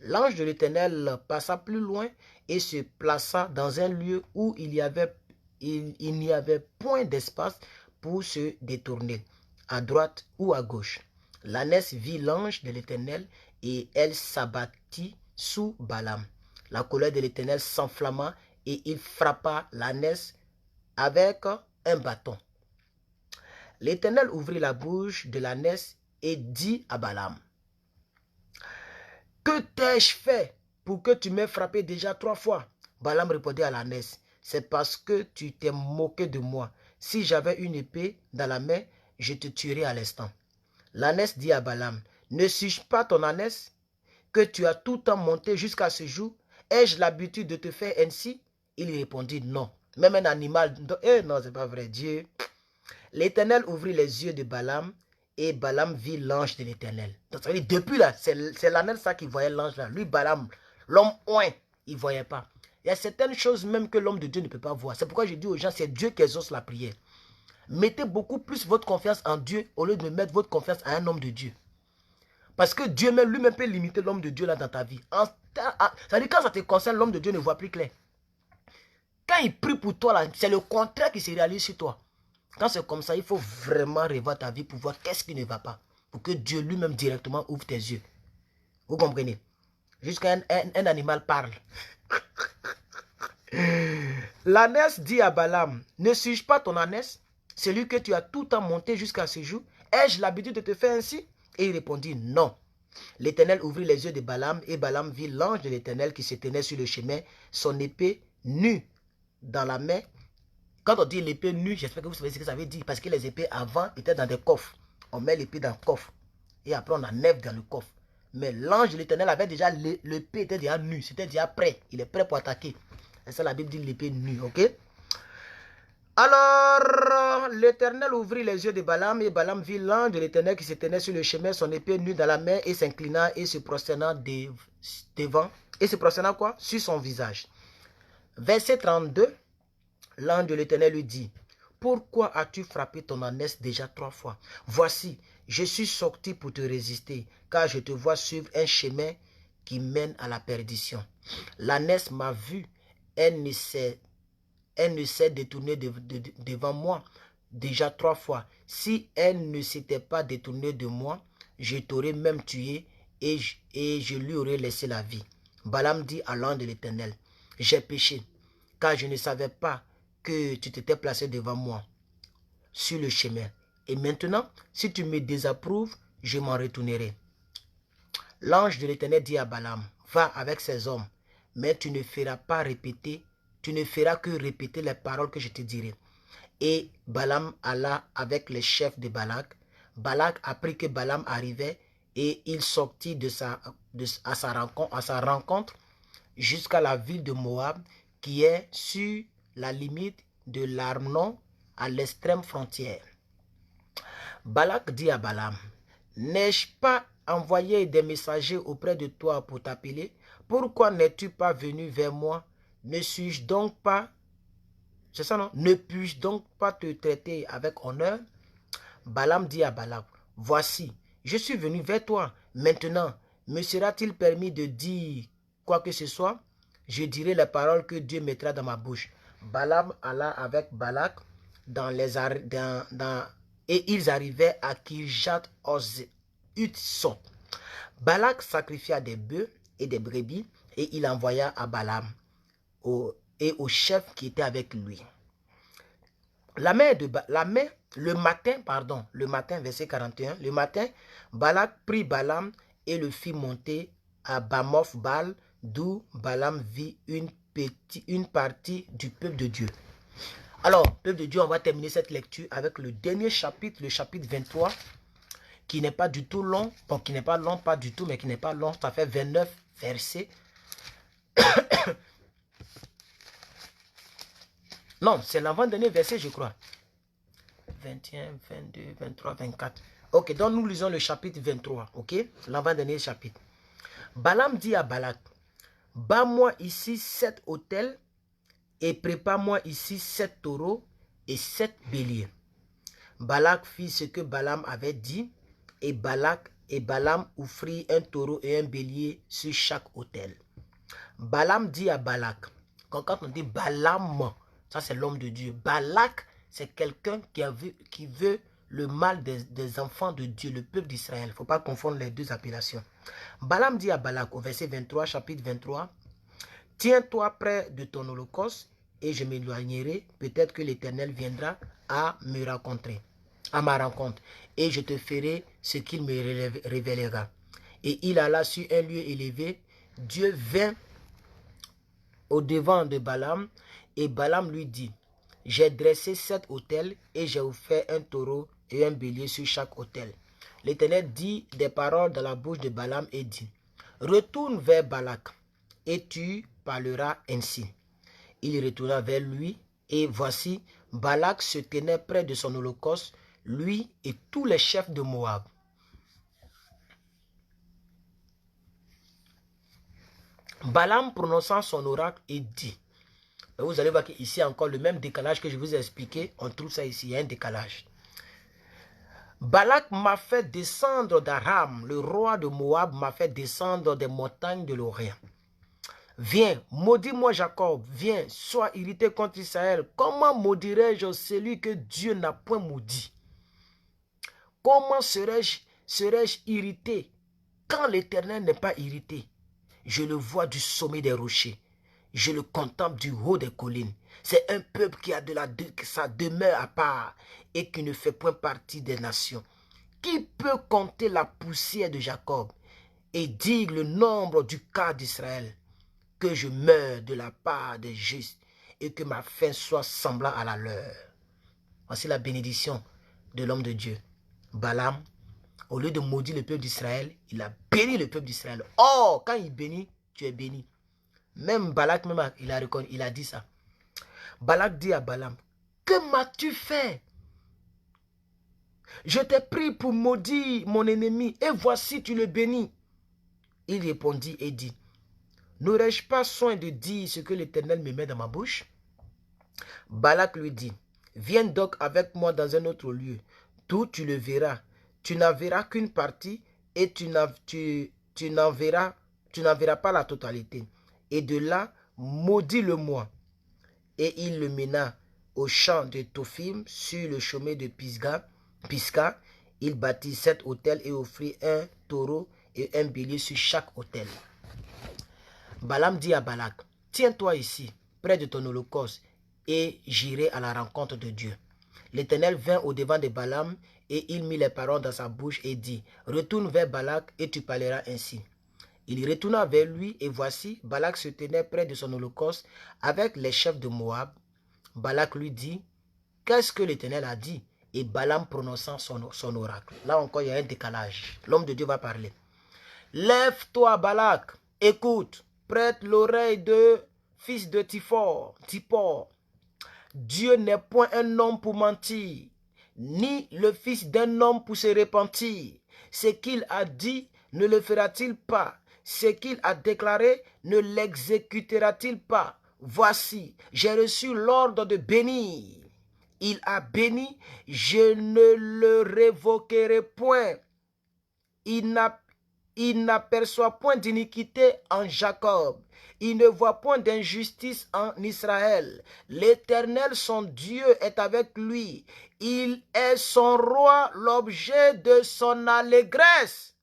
L'ange de l'Éternel passa plus loin et se plaça dans un lieu où il n'y avait point d'espace pour se détourner, à droite ou à gauche. L'ânesse vit l'ange de l'Éternel et elle s'abattit sous Balaam. La colère de l'Éternel s'enflamma et il frappa l'ânesse avec un bâton. L'Éternel ouvrit la bouche de l'ânesse et dit à Balaam, « Que t'ai-je fait pour que tu m'aies frappé déjà 3 fois ?» Balaam répondit à l'ânesse, « C'est parce que tu t'es moqué de moi. Si j'avais une épée dans la main, je te tuerais à l'instant. » L'ânesse dit à Balaam, « Ne suis-je pas ton ânesse que tu as tout le temps monté jusqu'à ce jour? Ai-je l'habitude de te faire ainsi ?» Il répondit, « Non. » Même un animal... non, c'est pas vrai. Dieu... L'Éternel ouvrit les yeux de Balaam et Balaam vit l'ange de l'Éternel. Donc ça veut dire, depuis là, c'est l'ânesse ça qui voyait l'ange là. Lui, Balaam, l'homme oint, il ne voyait pas. Il y a certaines choses même que l'homme de Dieu ne peut pas voir. C'est pourquoi je dis aux gens, c'est Dieu qui exauce la prière. Mettez beaucoup plus votre confiance en Dieu au lieu de mettre votre confiance à un homme de Dieu. Parce que Dieu même lui-même peut limiter l'homme de Dieu là dans ta vie. C'est-à-dire quand ça te concerne, l'homme de Dieu ne voit plus clair. Quand il prie pour toi, c'est le contraire qui se réalise sur toi. Quand c'est comme ça, il faut vraiment revoir ta vie pour voir qu'est-ce qui ne va pas. Pour que Dieu lui-même directement ouvre tes yeux. Vous comprenez? Jusqu'à un animal parle. L'ânesse dit à Balaam, « Ne suis-je pas ton ânesse, celui que tu as tout le temps monté jusqu'à ce jour? Ai-je l'habitude de te faire ainsi ?» Et il répondit, « Non. » L'Éternel ouvrit les yeux de Balaam et Balaam vit l'ange de l'Éternel qui se tenait sur le chemin, son épée nue dans la main. Quand on dit l'épée nue, j'espère que vous savez ce que ça veut dire. Parce que les épées avant étaient dans des coffres. On met l'épée dans le coffre. Et après on enlève dans le coffre. Mais l'ange de l'Éternel avait déjà, l'épée était déjà nue. C'était déjà prêt. Il est prêt pour attaquer. C'est ça la Bible dit l'épée nue. Ok? Alors l'Éternel ouvrit les yeux de Balaam et Balaam vit l'ange de l'Éternel qui se tenait sur le chemin, son épée nue dans la main et s'inclina et se prosterna devant. Et se prosterna quoi? Sur son visage. Verset 32. L'ange de l'Éternel lui dit, « Pourquoi as-tu frappé ton ânesse déjà 3 fois? Voici, je suis sorti pour te résister, car je te vois suivre un chemin qui mène à la perdition. L'ânesse m'a vu, elle ne s'est détournée devant moi déjà 3 fois. Si elle ne s'était pas détournée de moi, je t'aurais même tué et je lui aurais laissé la vie. » Balaam dit à l'ange de l'Éternel, « J'ai péché, car je ne savais pas que tu t'étais placé devant moi sur le chemin. Et maintenant, si tu me désapprouves, je m'en retournerai. L'ange de l'Éternel dit à Balaam, va avec ces hommes, mais tu ne feras pas répéter, tu ne feras que répéter les paroles que je te dirai. Et Balaam alla avec les chefs de Balak. Balak apprit que Balaam arrivait et il sortit à sa rencontre jusqu'à la ville de Moab qui est sur la limite de l'Arnon à l'extrême frontière. Balak dit à Balaam, n'ai-je pas envoyé des messagers auprès de toi pour t'appeler? Pourquoi n'es-tu pas venu vers moi? Ne suis-je donc pas, c'est ça non? Ne puis-je donc pas te traiter avec honneur? Balaam dit à Balak, voici, je suis venu vers toi. Maintenant, me sera-t-il permis de dire quoi que ce soit? Je dirai les paroles que Dieu mettra dans ma bouche. Balaam alla avec Balak et ils arrivaient à Kirjat Hutson. Balak sacrifia des bœufs et des brebis et il envoya à Balaam et au chef qui était avec lui. Le matin, verset 41, le matin, Balak prit Balaam et le fit monter à Bamoth-Baal, d'où Balaam vit une partie du peuple de Dieu. Alors, peuple de Dieu, on va terminer cette lecture avec le dernier chapitre, le chapitre 23, qui n'est pas du tout long, bon, qui n'est pas long, pas du tout, mais qui n'est pas long, ça fait 29 versets. Non, c'est l'avant-dernier verset, je crois. 21, 22, 23, 24. Ok, donc nous lisons le chapitre 23, ok? L'avant-dernier chapitre. Balaam dit à Balak, bats-moi ici 7 autels et prépare-moi ici 7 taureaux et 7 béliers. Balak fit ce que Balaam avait dit et Balaam offrit un taureau et un bélier sur chaque autel. Balaam dit à Balak, quand on dit Balaam, ça c'est l'homme de Dieu. Balak, c'est quelqu'un qui veut le mal des enfants de Dieu, le peuple d'Israël. Il ne faut pas confondre les deux appellations. Balaam dit à Balak au verset 23, chapitre 23, « Tiens-toi près de ton holocauste et je m'éloignerai. Peut-être que l'Éternel viendra à ma rencontre et je te ferai ce qu'il me révélera. » Et il alla sur un lieu élevé. Dieu vint au-devant de Balaam et Balaam lui dit, « J'ai dressé 7 autels et j'ai offert un taureau et un bélier sur chaque autel. » L'Éternel dit des paroles dans la bouche de Balaam et dit, « Retourne vers Balak et tu parleras ainsi. » Il retourna vers lui et voici, Balak se tenait près de son holocauste, lui et tous les chefs de Moab. Balaam prononçant son oracle et dit, vous allez voir qu'ici encore le même décalage que je vous ai expliqué, on trouve ça ici, il y a un décalage. Balak m'a fait descendre d'Aram, le roi de Moab m'a fait descendre des montagnes de l'Orient. Viens, maudis-moi Jacob, viens, sois irrité contre Israël. Comment maudirais-je celui que Dieu n'a point maudit? Comment serais-je irrité quand l'Éternel n'est pas irrité? Je le vois du sommet des rochers. Je le contemple du haut des collines. C'est un peuple qui a sa demeure à part et qui ne fait point partie des nations. Qui peut compter la poussière de Jacob et dire le nombre du quart d'Israël? Que je meure de la part des justes et que ma fin soit semblable à la leur. Voici la bénédiction de l'homme de Dieu. Balaam, au lieu de maudire le peuple d'Israël, il a béni le peuple d'Israël. Oh, quand il bénit, tu es béni. Même Balak, il a dit ça. Balak dit à Balaam, que m'as-tu fait? Je t'ai pris pour maudire mon ennemi et voici tu le bénis. Il répondit et dit, n'aurais-je pas soin de dire ce que l'Éternel me met dans ma bouche? Balak lui dit, viens donc avec moi dans un autre lieu, d'où tu le verras. Tu n'en verras qu'une partie et tu n'en verras pas la totalité. Et de là, maudis-le-moi. Et il le mena au champ de Tophim sur le chemin de Pisga. Il bâtit 7 autels et offrit un taureau et un bélier sur chaque autel. Balaam dit à Balak, tiens-toi ici, près de ton holocauste, et j'irai à la rencontre de Dieu. L'Éternel vint au-devant de Balaam, Et il mit les paroles dans sa bouche et dit, retourne vers Balak et tu parleras ainsi. Il retourna vers lui et voici, Balak se tenait près de son holocauste avec les chefs de Moab. Balak lui dit, qu'est-ce que l'Éternel a dit? Et Balaam prononçant son oracle. Là encore, il y a un décalage. L'homme de Dieu va parler. Lève-toi, Balak, écoute, prête l'oreille de fils de Tippor. Dieu n'est point un homme pour mentir, ni le fils d'un homme pour se repentir. Ce qu'il a dit, ne le fera-t-il pas? Ce qu'il a déclaré, ne l'exécutera-t-il pas? Voici, j'ai reçu l'ordre de bénir. Il a béni, je ne le révoquerai point. Il n'aperçoit point d'iniquité en Jacob. Il ne voit point d'injustice en Israël. L'Éternel, son Dieu, est avec lui. Il est son roi, l'objet de son allégresse.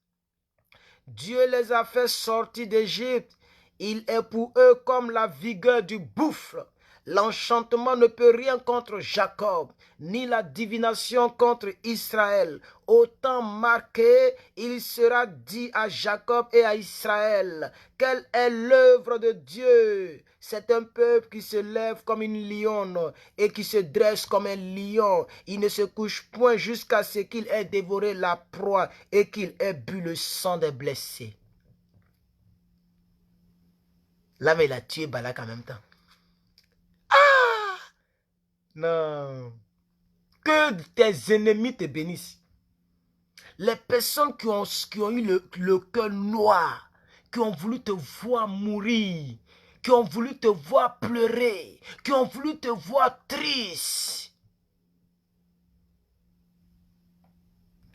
Dieu les a fait sortir d'Égypte. Il est pour eux comme la vigueur du buffle. L'enchantement ne peut rien contre Jacob, ni la divination contre Israël. Au temps marqué, il sera dit à Jacob et à Israël, quelle est l'œuvre de Dieu? C'est un peuple qui se lève comme une lionne et qui se dresse comme un lion. Il ne se couche point jusqu'à ce qu'il ait dévoré la proie et qu'il ait bu le sang des blessés. Là, mais il a tué Balak en même temps. Non. Que tes ennemis te bénissent. Les personnes qui ont eu le cœur noir, qui ont voulu te voir mourir, qui ont voulu te voir pleurer, qui ont voulu te voir triste,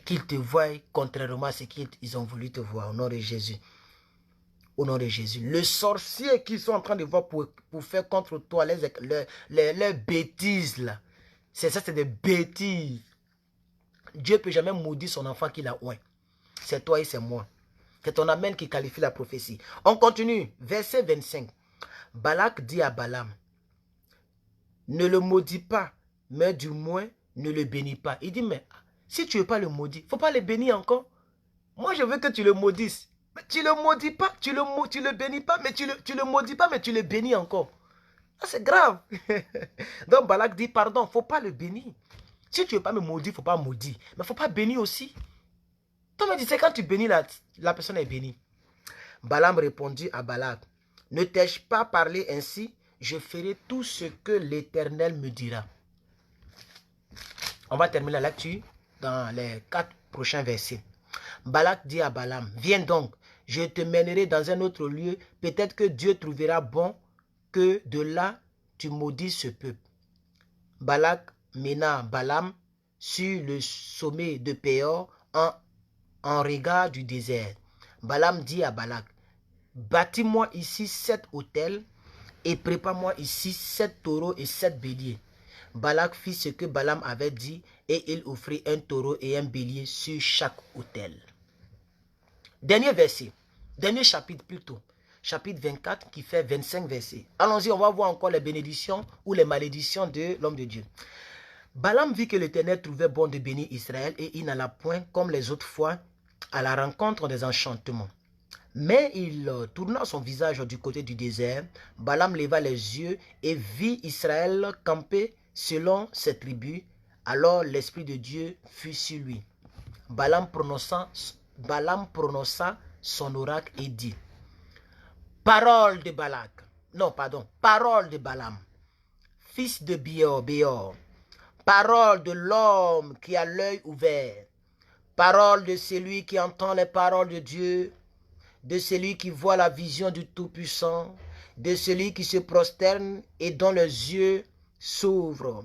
qu'ils te voient contrairement à ce qu'ils ont voulu te voir au nom de Jésus. Au nom de Jésus. Le sorcier qu'ils sont en train de voir pour faire contre toi les bêtises là. C'est ça, c'est des bêtises. Dieu ne peut jamais maudire son enfant qu'il a oint. C'est toi et c'est moi. C'est ton amen qui qualifie la prophétie. On continue. Verset 25. Balak dit à Balaam, ne le maudis pas, mais du moins ne le bénis pas. Il dit, mais si tu ne veux pas le maudire, il ne faut pas le bénir encore. Moi, je veux que tu le maudisses. Mais tu le maudis pas, tu le bénis pas, mais tu le maudis pas, mais tu le bénis encore. C'est grave. Donc Balak dit, pardon, il ne faut pas le bénir. Si tu ne veux pas me maudire, il ne faut pas maudire. Mais il ne faut pas bénir aussi. Toi, me dis, quand tu bénis, la personne est bénie. Balaam répondit à Balak, ne t'ai-je pas parlé ainsi? Je ferai tout ce que l'Éternel me dira. On va terminer la lecture dans les 4 prochains versets. Balak dit à Balaam, viens donc, je te mènerai dans un autre lieu. Peut-être que Dieu trouvera bon que de là, tu maudis ce peuple. Balak mena Balaam sur le sommet de Péor en regard du désert. Balaam dit à Balak, bâtis-moi ici 7 autels et prépare-moi ici 7 taureaux et 7 béliers. Balak fit ce que Balaam avait dit et il offrit un taureau et un bélier sur chaque autel. Dernier verset, dernier chapitre plutôt, chapitre 24 qui fait 25 versets. Allons-y, on va voir encore les bénédictions ou les malédictions de l'homme de Dieu. Balaam vit que l'Éternel trouvait bon de bénir Israël et il n'alla point comme les autres fois à la rencontre des enchantements. Mais il tourna son visage du côté du désert. Balaam leva les yeux et vit Israël camper selon ses tribus. Alors l'Esprit de Dieu fut sur lui. Balaam prononça son oracle et dit, parole de Balak, non pardon, parole de Balaam, fils de Béor, parole de l'homme qui a l'œil ouvert, parole de celui qui entend les paroles de Dieu, de celui qui voit la vision du Tout-Puissant, de celui qui se prosterne et dont les yeux s'ouvrent.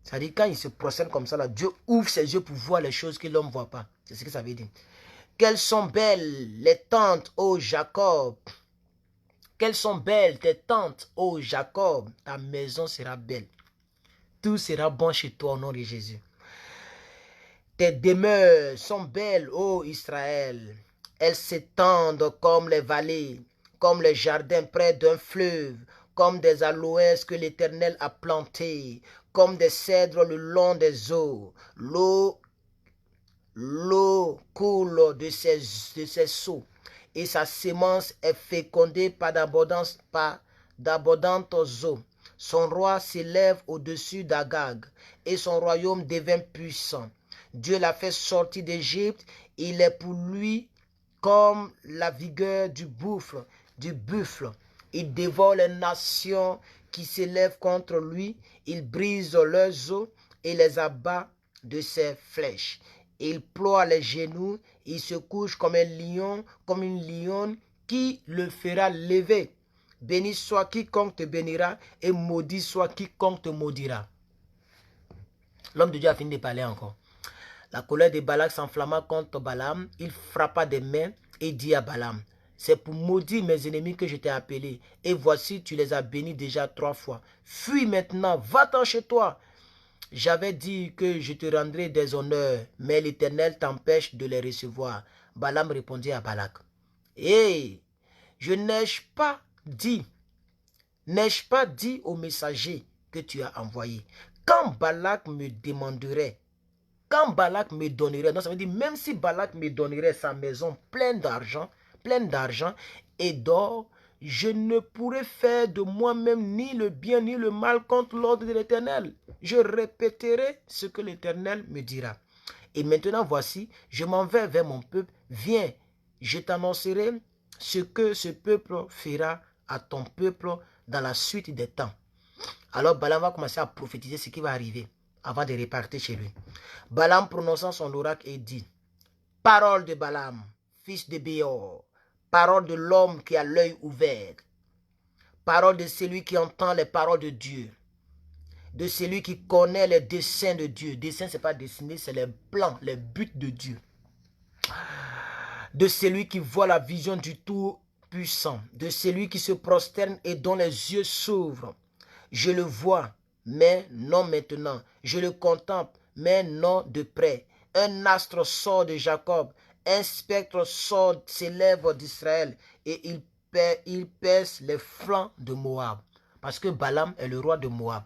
C'est-à-dire quand il se prosterne comme ça, là, Dieu ouvre ses yeux pour voir les choses que l'homme ne voit pas. C'est ce que ça veut dire. Quelles sont belles les tentes, ô Jacob. Quelles sont belles tes tentes, ô Jacob. Ta maison sera belle. Tout sera bon chez toi au nom de Jésus. Tes demeures sont belles, ô Israël. Elles s'étendent comme les vallées, comme les jardins près d'un fleuve, comme des aloès que l'Éternel a plantés, comme des cèdres le long des eaux. L'eau coule de ses seaux, et sa semence est fécondée par d'abondantes eaux. Son roi s'élève au-dessus d'Agag, et son royaume devient puissant. Dieu l'a fait sortir d'Égypte, il est pour lui comme la vigueur du buffle. Il dévore les nations qui s'élèvent contre lui, il brise leurs os et les abat de ses flèches. Il ploie les genoux, il se couche comme un lion, comme une lionne qui le fera lever. Béni soit quiconque te bénira et maudit soit quiconque te maudira. L'homme de Dieu a fini de parler encore. La colère de Balak s'enflamma contre Balaam. Il frappa des mains et dit à Balaam, c'est pour maudire mes ennemis que je t'ai appelé. Et voici, tu les as bénis déjà 3 fois. Fuis maintenant, va-t'en chez toi. J'avais dit que je te rendrais des honneurs, mais l'Éternel t'empêche de les recevoir. Balaam répondit à Balak, Hé, n'ai-je pas dit au messager que tu as envoyé, quand Balak me donnerait, donc ça veut dire même si Balak me donnerait sa maison pleine d'argent et d'or, je ne pourrais faire de moi-même ni le bien ni le mal contre l'ordre de l'Éternel. Je répéterai ce que l'Éternel me dira. Et maintenant voici, je m'en vais vers mon peuple. Viens, je t'annoncerai ce que ce peuple fera à ton peuple dans la suite des temps. Alors Balaam va commencer à prophétiser ce qui va arriver avant de repartir chez lui. Balaam prononçant son oracle et dit, parole de Balaam, fils de Béor, parole de l'homme qui a l'œil ouvert, parole de celui qui entend les paroles de Dieu, de celui qui connaît les desseins de Dieu. Dessein, ce n'est pas dessiner, c'est les plans, les buts de Dieu. De celui qui voit la vision du Tout-Puissant, de celui qui se prosterne et dont les yeux s'ouvrent. Je le vois, mais non maintenant. Je le contemple, mais non de près. Un astre sort de Jacob, un spectre sort, s'élève d'Israël, et il pèse les flancs de Moab. Parce que Balaam est le roi de Moab.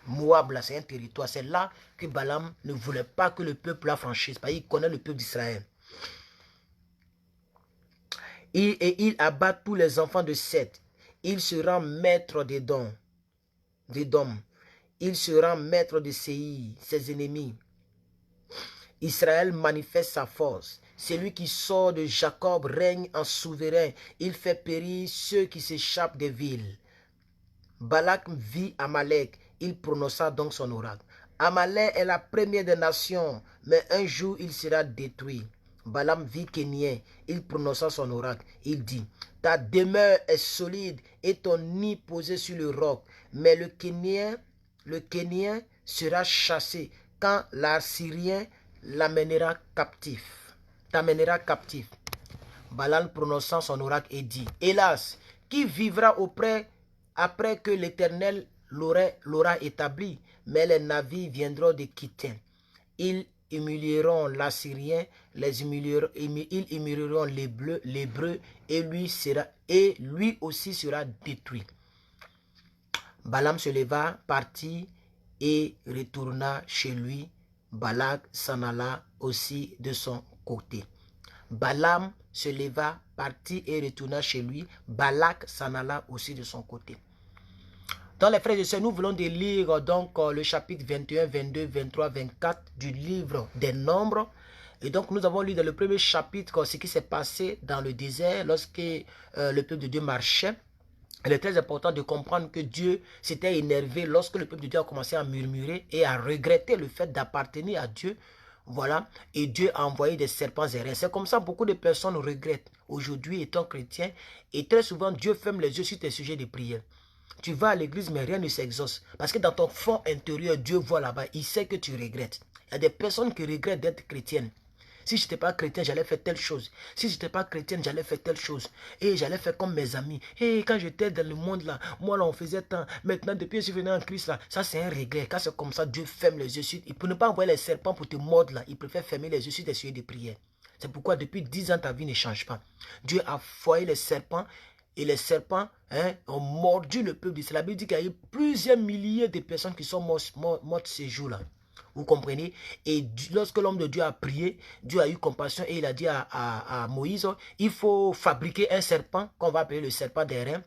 Moab, là, c'est un territoire. C'est là que Balaam ne voulait pas que le peuple la franchisse. Parce qu'il connaît le peuple d'Israël. Il abat tous les enfants de Seth. Il se rend maître d'Édom. Il se rend maître de Séir, ses ennemis. Israël manifeste sa force. Celui qui sort de Jacob règne en souverain. Il fait périr ceux qui s'échappent des villes. Balak vit Amalek. Il prononça donc son oracle. Amalek est la première des nations, mais un jour il sera détruit. Balaam vit Kénien. Il prononça son oracle. Il dit, ta demeure est solide et ton nid posé sur le roc. Mais le Kénien sera chassé quand l'Assyrien t'amènera captif. Balaam prononçant son oracle et dit, hélas, qui vivra après que l'Éternel l'aura établi? Mais les navires viendront de Kittim. Ils humilieront l'Assyrien, ils humilieront l'Hébreu, et lui aussi sera détruit. Balaam se leva, partit et retourna chez lui. Balak s'en alla aussi de son côté. Balaam se leva, partit et retourna chez lui. Balak s'en alla aussi de son côté. Dans les frères et sœurs, nous voulons de lire donc le chapitre 21, 22, 23, 24 du livre des Nombres. Et donc nous avons lu dans le premier chapitre ce qui s'est passé dans le désert lorsque le peuple de Dieu marchait. Il est très important de comprendre que Dieu s'était énervé lorsque le peuple de Dieu a commencé à murmurer et à regretter le fait d'appartenir à Dieu. Voilà, et Dieu a envoyé des serpents aériens. C'est comme ça que beaucoup de personnes regrettent aujourd'hui étant chrétien. Et très souvent, Dieu ferme les yeux sur tes sujets de prière. Tu vas à l'église, mais rien ne s'exauce. Parce que dans ton fond intérieur, Dieu voit là-bas. Il sait que tu regrettes. Il y a des personnes qui regrettent d'être chrétiennes. Si je n'étais pas chrétien, j'allais faire telle chose. Si je n'étais pas chrétienne, j'allais faire telle chose. Et j'allais faire comme mes amis. Et quand j'étais dans le monde là, moi là on faisait tant. Maintenant, depuis que je suis venu en Christ là, ça c'est un regret. Quand c'est comme ça, Dieu ferme les yeux sur. Il ne peut pas envoyer les serpents pour te mordre là. Il préfère fermer les yeux sur tes sujets de prière. C'est pourquoi depuis 10 ans, ta vie ne change pas. Dieu a foyé les serpents et les serpents ont mordu le peuple d'Israël. La Bible dit qu'il y a eu plusieurs milliers de personnes qui sont mortes ces jours-là. Vous comprenez? Et lorsque l'homme de Dieu a prié, Dieu a eu compassion et il a dit à Moïse, il faut fabriquer un serpent qu'on va appeler le serpent des reins.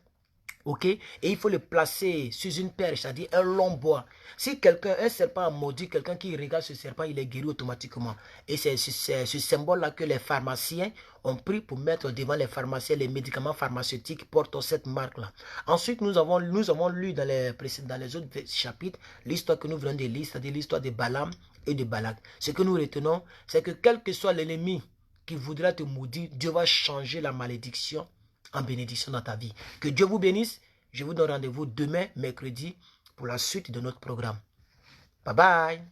Ok, et il faut le placer sur une perche, c'est-à-dire un long bois. Si un serpent a mordu, quelqu'un qui regarde ce serpent, il est guéri automatiquement. Et c'est ce symbole-là que les pharmaciens ont pris pour mettre devant les pharmaciens, les médicaments pharmaceutiques portent cette marque-là. Ensuite, nous avons lu dans les autres chapitres l'histoire que nous venons de lire, c'est-à-dire l'histoire de Balaam et de Balak. Ce que nous retenons, c'est que quel que soit l'ennemi qui voudra te maudire, Dieu va changer la malédiction en bénédiction dans ta vie. Que Dieu vous bénisse. Je vous donne rendez-vous demain, mercredi, pour la suite de notre programme. Bye bye.